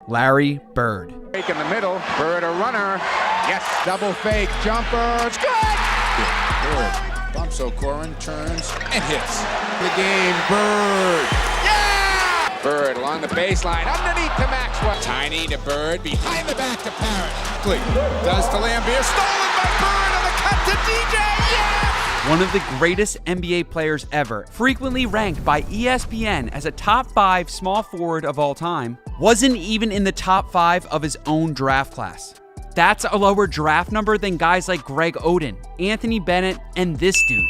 Larry Bird. Fake in the middle, Bird a runner. Yes, double fake, jumper, it's good! Bird bumps O'Corin, turns, and hits. The game, Bird. Yeah! Bird along the baseline, underneath to Maxwell. Tiny to Bird, behind the back to Parrott. Does to Lambier, stolen by Bird on the cut to DJ, yeah! One of the greatest NBA players ever, frequently ranked by ESPN as a top 5 small forward of all time, wasn't even in the top 5 of his own draft class. That's a lower draft number than guys like Greg Oden, Anthony Bennett, and this dude.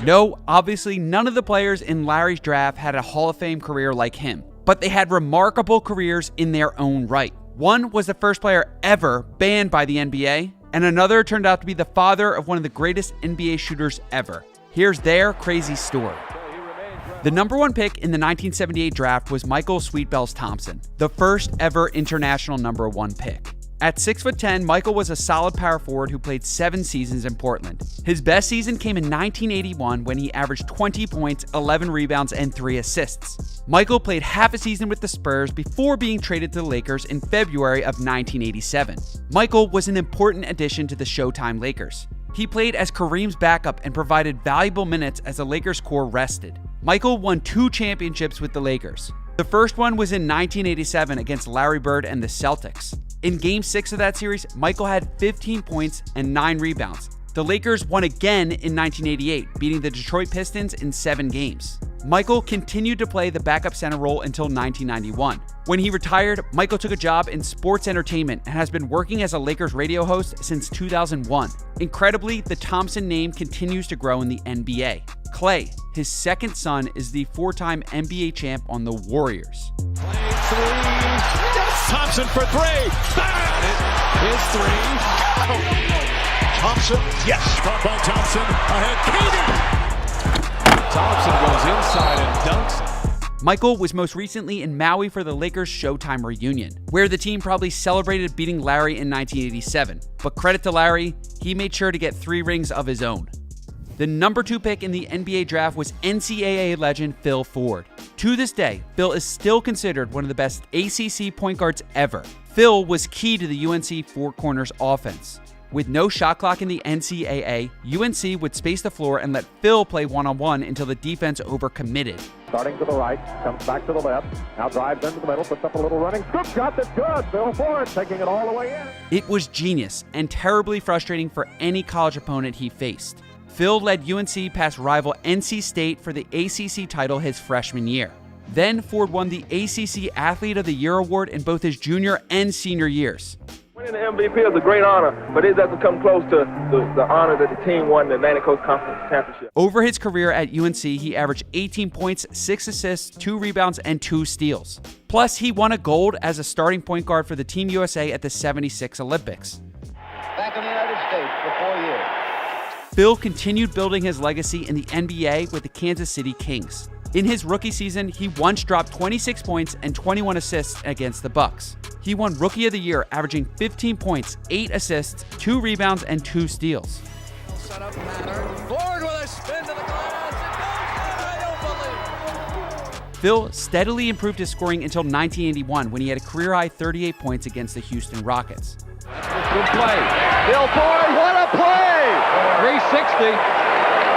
No, obviously none of the players in Larry's draft had a Hall of Fame career like him, but they had remarkable careers in their own right. One was the first player ever banned by the NBA, and another turned out to be the father of one of the greatest NBA shooters ever. Here's their crazy story. The number 1 pick in the 1978 draft was Michael Sweetbells Thompson, the first ever international number 1 pick. At 6'10", Michael was a solid power forward who played 7 seasons in Portland. His best season came in 1981 when he averaged 20 points, 11 rebounds, and 3 assists. Michael played half a season with the Spurs before being traded to the Lakers in February of 1987. Michael was an important addition to the Showtime Lakers. He played as Kareem's backup and provided valuable minutes as the Lakers core rested. Michael won 2 championships with the Lakers. The first one was in 1987 against Larry Bird and the Celtics. In Game 6 of that series, Michael had 15 points and 9 rebounds. The Lakers won again in 1988, beating the Detroit Pistons in 7 games. Michael continued to play the backup center role until 1991. When he retired, Michael took a job in sports entertainment and has been working as a Lakers radio host since 2001. Incredibly, the Thompson name continues to grow in the NBA. Clay, his second son, is the 4-time NBA champ on the Warriors. Thompson for 3. His 3. Thompson, yes. Caught by Thompson. Ahead, Katie. Thompson goes inside and dunks. Michael was most recently in Maui for the Lakers Showtime reunion, where the team probably celebrated beating Larry in 1987. But credit to Larry, he made sure to get 3 rings of his own. The number 2 pick in the NBA draft was NCAA legend Phil Ford. To this day, Phil is still considered one of the best ACC point guards ever. Phil was key to the UNC Four Corners offense. With no shot clock in the NCAA, UNC would space the floor and let Phil play one-on-one until the defense overcommitted. Starting to the right, comes back to the left, now drives into the middle, puts up a little running scoop shot that's good. Phil Ford taking it all the way in. It was genius and terribly frustrating for any college opponent he faced. Phil led UNC past rival NC State for the ACC title his freshman year. Then Ford won the ACC Athlete of the Year award in both his junior and senior years. Winning the MVP is a great honor, but it doesn't come close to the honor that the team won the Atlantic Coast Conference Championship. Over his career at UNC, he averaged 18 points, 6 assists, 2 rebounds, and 2 steals. Plus, he won a gold as a starting point guard for the Team USA at the '76 Olympics. Back in the United States for 4 years. Phil continued building his legacy in the NBA with the Kansas City Kings. In his rookie season, he once dropped 26 points and 21 assists against the Bucks. He won Rookie of the Year, averaging 15 points, 8 assists, 2 rebounds, and 2 steals. Set up Matter. Ford with a spin to the glass. I don't believe. Phil steadily improved his scoring until 1981 when he had a career-high 38 points against the Houston Rockets. Good play. Phil Ford, what a play! 360.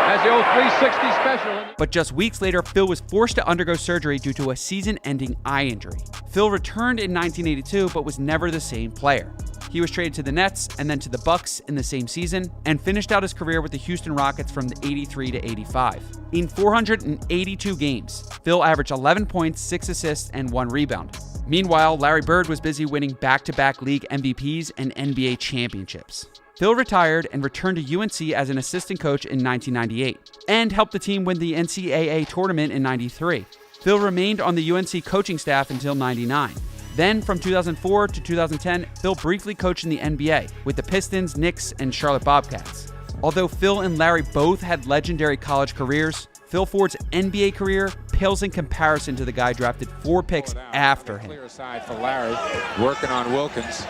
Has the old 360 special. But just weeks later, Phil was forced to undergo surgery due to a season-ending eye injury. Phil returned in 1982, but was never the same player. He was traded to the Nets and then to the Bucks in the same season, and finished out his career with the Houston Rockets from '83 to '85. In 482 games, Phil averaged 11 points, 6 assists, and 1 rebound. Meanwhile, Larry Bird was busy winning back-to-back league MVPs and NBA championships. Phil retired and returned to UNC as an assistant coach in 1998, and helped the team win the NCAA tournament in '93. Phil remained on the UNC coaching staff until '99. Then, from 2004 to 2010, Phil briefly coached in the NBA with the Pistons, Knicks, and Charlotte Bobcats. Although Phil and Larry both had legendary college careers, Phil Ford's NBA career pales in comparison to the guy drafted 4 picks after him. Clear side for Larry, working on Wilkins.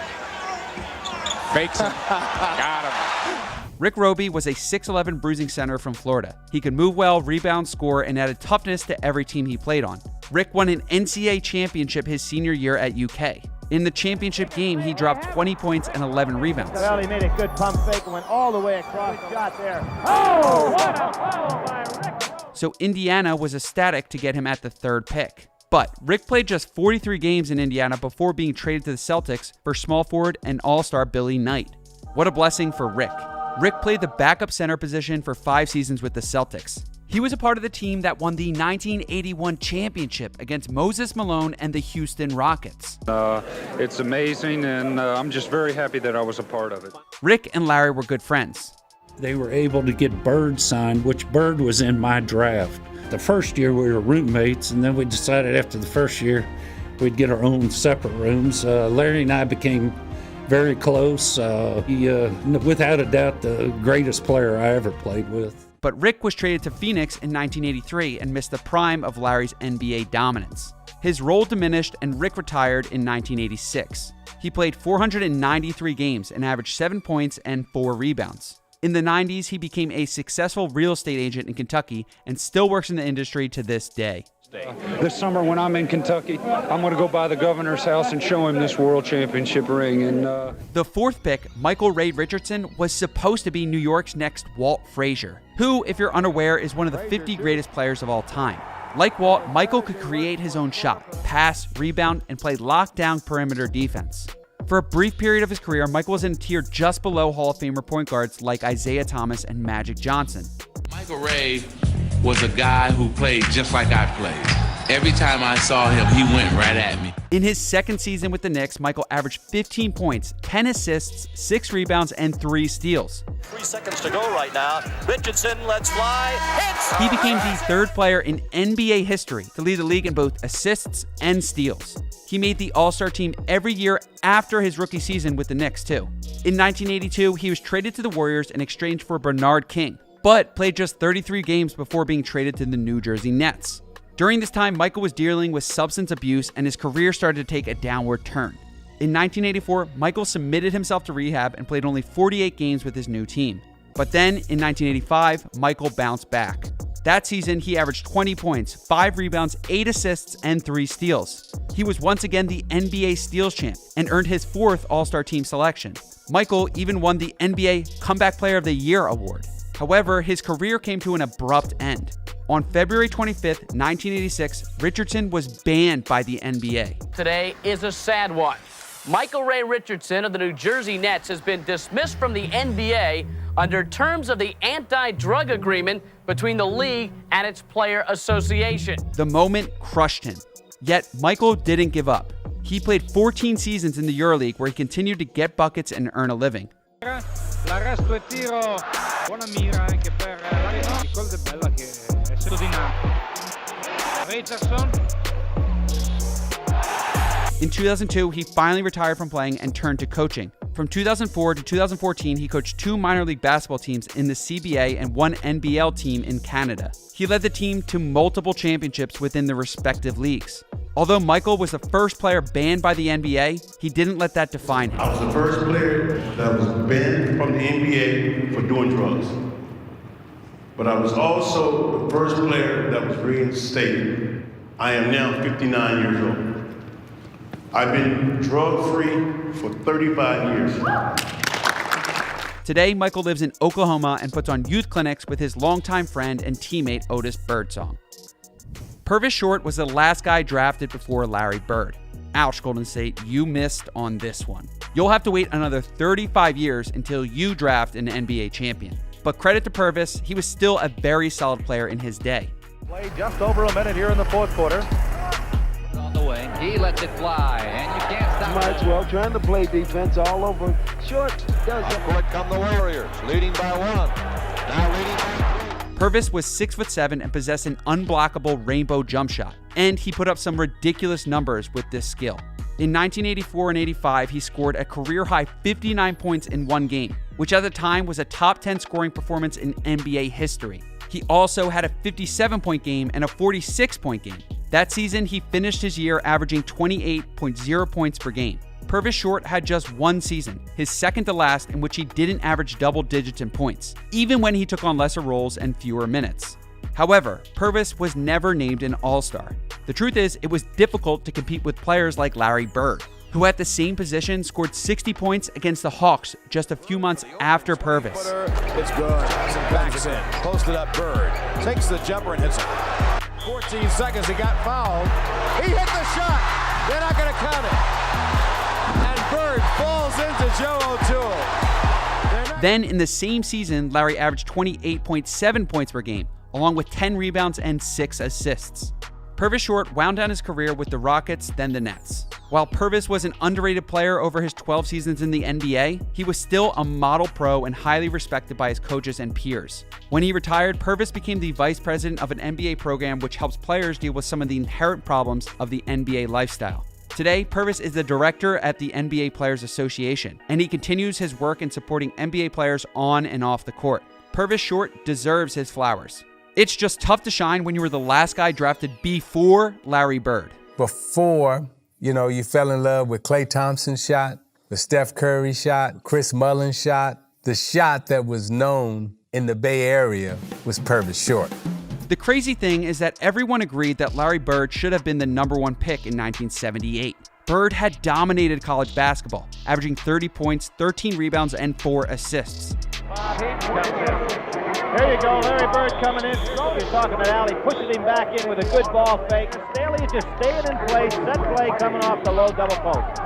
Fakes him. Got him. Rick Roby was a 6'11" bruising center from Florida. He could move well, rebound, score, and added toughness to every team he played on. Rick won an NCAA championship his senior year at UK. In the championship game, he dropped 20 points and 11 rebounds. Well, he made a good pump fake and went all the way across. Shot there. Oh, what a foul by Rick! So Indiana was ecstatic to get him at the third pick. But Rick played just 43 games in Indiana before being traded to the Celtics for small forward and all-star Billy Knight. What a blessing for Rick. Rick played the backup center position for 5 seasons with the Celtics. He was a part of the team that won the 1981 championship against Moses Malone and the Houston Rockets. It's amazing, and I'm just very happy that I was a part of it. Rick and Larry were good friends. They were able to get Bird signed, which Bird was in my draft. The first year we were roommates, and then we decided after the first year we'd get our own separate rooms. Larry and I became very close. He, without a doubt, the greatest player I ever played with. But Rick was traded to Phoenix in 1983 and missed the prime of Larry's NBA dominance. His role diminished and Rick retired in 1986. He played 493 games and averaged 7 points and 4 rebounds. In the 90s, he became a successful real estate agent in Kentucky and still works in the industry to this day. This summer when I'm in Kentucky, I'm going to go by the governor's house and show him this world championship ring. And the fourth pick, Michael Ray Richardson, was supposed to be New York's next Walt Frazier, who, if you're unaware, is one of the 50 greatest players of all time. Like Walt, Michael could create his own shot, pass, rebound, and play lockdown perimeter defense. For a brief period of his career, Michael was in a tier just below Hall of Famer point guards like Isaiah Thomas and Magic Johnson. Michael Ray was a guy who played just like I played. Every time I saw him, he went right at me. In his second season with the Knicks, Michael averaged 15 points, 10 assists, 6 rebounds, and 3 steals. 3 seconds to go right now. Richardson lets fly, hits! He became the third player in NBA history to lead the league in both assists and steals. He made the All-Star team every year after his rookie season with the Knicks, too. In 1982, he was traded to the Warriors in exchange for Bernard King, but played just 33 games before being traded to the New Jersey Nets. During this time, Michael was dealing with substance abuse and his career started to take a downward turn. In 1984, Michael submitted himself to rehab and played only 48 games with his new team. But then, in 1985, Michael bounced back. That season, he averaged 20 points, 5 rebounds, 8 assists, and 3 steals. He was once again the NBA steals champ and earned his 4th All-Star team selection. Michael even won the NBA Comeback Player of the Year award. However, his career came to an abrupt end. On February 25th, 1986, Richardson was banned by the NBA. Today is a sad one. Michael Ray Richardson of the New Jersey Nets has been dismissed from the NBA under terms of the anti-drug agreement between the league and its player association. The moment crushed him. Yet, Michael didn't give up. He played 14 seasons in the EuroLeague where he continued to get buckets and earn a living. L'arresto e tiro, buona mira anche per il gol di Bella che è dinamico. Richardson. In 2002, he finally retired from playing and turned to coaching. From 2004 to 2014, he coached 2 minor league basketball teams in the CBA and 1 NBL team in Canada. He led the team to multiple championships within the respective leagues. Although Michael was the first player banned by the NBA, he didn't let that define him. I was the first player that was banned from the NBA for doing drugs. But I was also the first player that was reinstated. I am now 59 years old. I've been drug-free for 35 years. Today, Michael lives in Oklahoma and puts on youth clinics with his longtime friend and teammate Otis Birdsong. Purvis Short was the last guy drafted before Larry Bird. Ouch, Golden State, you missed on this one. You'll have to wait another 35 years until you draft an NBA champion. But credit to Purvis, he was still a very solid player in his day. Played just over a minute here in the fourth quarter. On the wing, he lets it fly, and you can't stop him. Maxwell trying to play defense all over. Short does it. Court come the Warriors, leading by 1. Now leading by 3. Purvis was 6'7" and possessed an unblockable rainbow jump shot, and he put up some ridiculous numbers with this skill. In 1984 and 85, he scored a career-high 59 points in one game, which at the time was a top 10 scoring performance in NBA history. He also had a 57-point game and a 46-point game. That season, he finished his year averaging 28.0 points per game. Purvis Short had just one season, his second to last, in which he didn't average double digits in points, even when he took on lesser roles and fewer minutes. However, Purvis was never named an All-Star. The truth is, it was difficult to compete with players like Larry Bird, who at the same position scored 60 points against the Hawks just a few months after Purvis. It's good. Backs in. Posted up Bird. Takes the jumper and hits it. 14 seconds, he got fouled. He hit the shot. They're not going to count it. And Bird falls into Joe O'Toole. Then in the same season, Larry averaged 28.7 points per game, along with 10 rebounds and 6 assists. Purvis Short wound down his career with the Rockets, then the Nets. While Purvis was an underrated player over his 12 seasons in the NBA, he was still a model pro and highly respected by his coaches and peers. When he retired, Purvis became the vice president of an NBA program which helps players deal with some of the inherent problems of the NBA lifestyle. Today, Purvis is the director at the NBA Players Association, and he continues his work in supporting NBA players on and off the court. Purvis Short deserves his flowers. It's just tough to shine when you were the last guy drafted before Larry Bird. Before, you fell in love with Klay Thompson's shot, the Steph Curry shot, Chris Mullin's shot. The shot that was known in the Bay Area was Purvis Short. The crazy thing is that everyone agreed that Larry Bird should have been the #1 pick in 1978. Bird had dominated college basketball, averaging 30 points, 13 rebounds, and 4 assists. There you go, Larry Bird coming in. He's talking to Allie, pushes him back in with a good ball fake. Staley is just staying in place, set play coming off the low double post.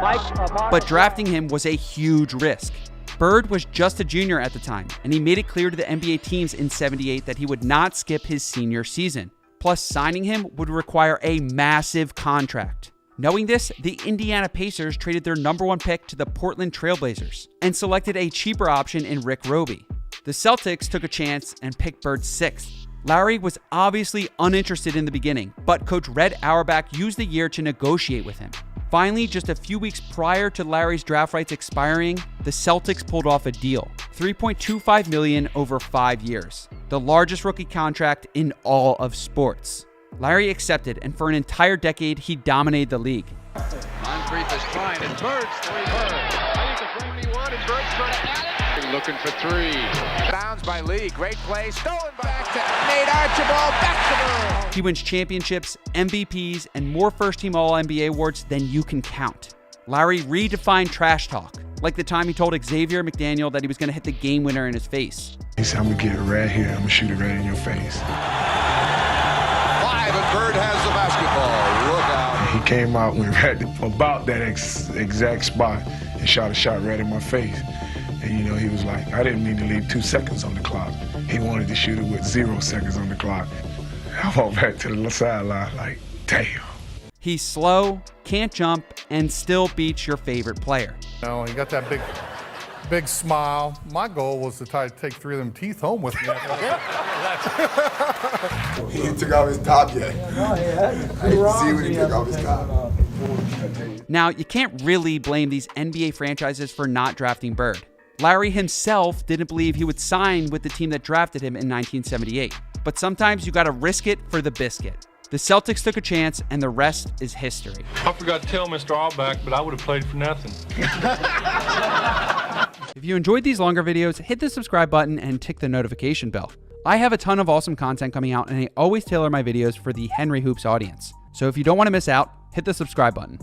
But drafting him was a huge risk. Bird was just a junior at the time, and he made it clear to the NBA teams in '78 that he would not skip his senior season. Plus, signing him would require a massive contract. Knowing this, the Indiana Pacers traded their #1 pick to the Portland Trail Blazers and selected a cheaper option in Rick Roby. The Celtics took a chance and picked Bird 6th. Larry was obviously uninterested in the beginning, but coach Red Auerbach used the year to negotiate with him. Finally, just a few weeks prior to Larry's draft rights expiring, the Celtics pulled off a deal, $3.25 million over 5 years, the largest rookie contract in all of sports. Larry accepted, and for an entire decade, he dominated the league. Moncrief is trying, and Bird's three. Bird. I think the 3v1, and Bird's trying to add it. Looking for three. Downs by Lee. Great play. Stolen back to Nate Archibald. Back to Bird. He wins championships, MVPs, and more first-team All-NBA awards than you can count. Larry redefined trash talk, like the time he told Xavier McDaniel that he was going to hit the game winner in his face. He said, I'm going to get it right here. I'm going to shoot it right in your face. 5, and Bird has the basketball. Look out. And he came out when right about that exact spot and shot a shot right in my face. And, he was like, I didn't mean to leave 2 seconds on the clock. He wanted to shoot it with 0 seconds on the clock. I walked back to the sideline like, damn. He's slow, can't jump, and still beats your favorite player. He got that big smile. My goal was to try to take 3 of them teeth home with me. He didn't take off his top yet. I didn't see when he took off his top. Now, you can't really blame these NBA franchises for not drafting Bird. Larry himself didn't believe he would sign with the team that drafted him in 1978. But sometimes you gotta risk it for the biscuit. The Celtics took a chance, and the rest is history. I forgot to tell Mr. Auerbach, but I would have played for nothing. If you enjoyed these longer videos, hit the subscribe button and tick the notification bell. I have a ton of awesome content coming out, and I always tailor my videos for the Henry Hoops audience. So if you don't want to miss out, hit the subscribe button.